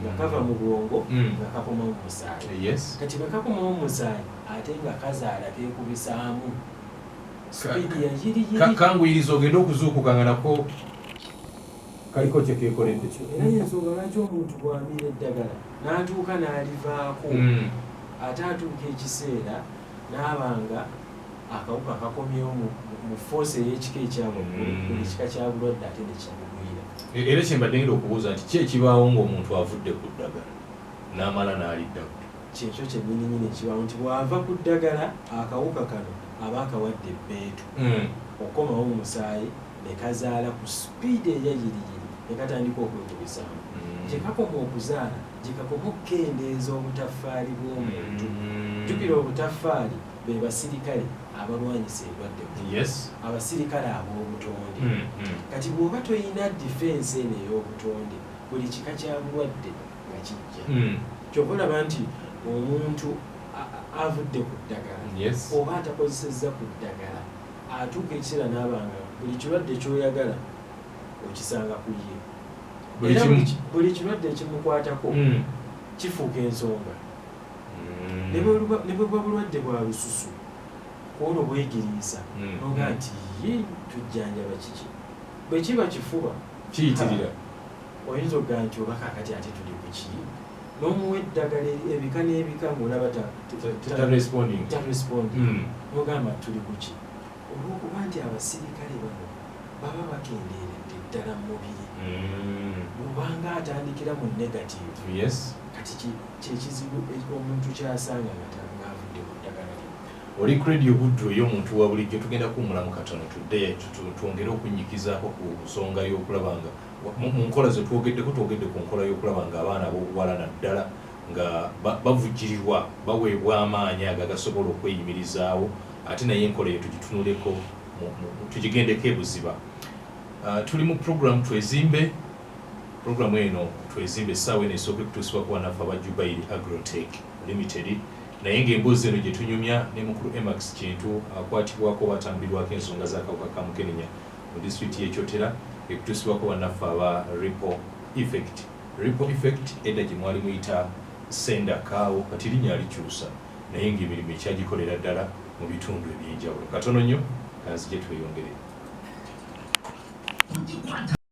nga kava mu bwongo nga kakoma mu musaayi. Kati bwe kakoma mu musaayi ate nga kazaala keekubisaamu sipiidi ya yiri kanguyiriza ogenda okuzuukuka nga nako kaliko kye keekoledde. Era y'ensonga lwaki omuntu bw'amiira eddagala n'atuuka n'alivaako ate atuuka ekiseera n'abanga akawuka kakomyewo mu foosi ey'ekika ekyawaggulu buli kika kya bulwadde ate ne kimugwira. Era kye mbadde ngenda okubuuza nti ki ekibaawo ng'omuntu avudde ku ddagala n'amala n'aliddako? Kyekyo kyennyininyini ekibaawo nti bw'ava ku ddagala akawuka kano aba akawadde ebbeetu okomawo mu musaayi ne kazaala ku sipiidi eya yiriyiri ne katandika okwekubisaamu. Gye kakoma okuzaala gye kakoma okukendeeza obutaffaali bw'omuntu. Jjukira obutaffaali be basirikale abalwanyisa endwadde, abasirikale ab'obutonde. Kati bw'oba toyina difensi eno ey'obutonde buli kika kya bulwadde nga kijja. Kyova olaba nti omuntu avudde ku ddagala oba atakozesezza ku ddagala atuuka ekiseera n'abanga buli kirwadde ky'oyagala okisanga ku ye. Era buli kirwadde ekimukwatako kifuuka ensonga. Ne bwe buba bulwadde bwa lususu kwolwo bwegiriisa noga nti tujjanjaba kiki. Bwe kiba kifuba kiyitirira oyinza okugaa nti oba kaakati ate tuli ku ki n'omuwa eddagala ebika n'ebika ng'olaba tarespondi n'ogamba tuli ku ki. Olw'okuba nti abasirikale bano baba bakendeeredde ddala mu mubiri bw'obanga atandikira mu negative kati kyekizibu omuntu kyasanga ng'avudde ku ddagala lino. Oli kredi obuddu ey'omuntu wa bulijjo tugenda kuwumulamu katono tudde twongere okunnyikizaako ku nsonga y'okulaba nga mu nkola ze twogedde ku nkola y'okulaba nga abaana b'obuwala naddala nga bavujjirirwa baweebwa amaanyi agasobola okweyimirizaawo ate naye enkola eyo tugitunuleko tugigendeko ebuziba. Tuli mu programu twezimbe. Programu eno twezimbe essaawa eno esooka okutuusibwa ku bannaffe aba Jubail Agrotech Limited, naye ng'emboozi eno gye tunyumya ne mukulu Emax Kintu akwatibwako batambulirwako ensonga z'akawuka ka mukenenya mu disitulikiti y'e Kyotera ekutuusibwako bannaffe aba Ripple Effect edda gye mwali muyita Senda Kaawo kati linnya alikyusa naye ng'emirimu ekyagikolera ddala mu bitundu eby'enjawulo. Katono nnyo kanzije tweyongere.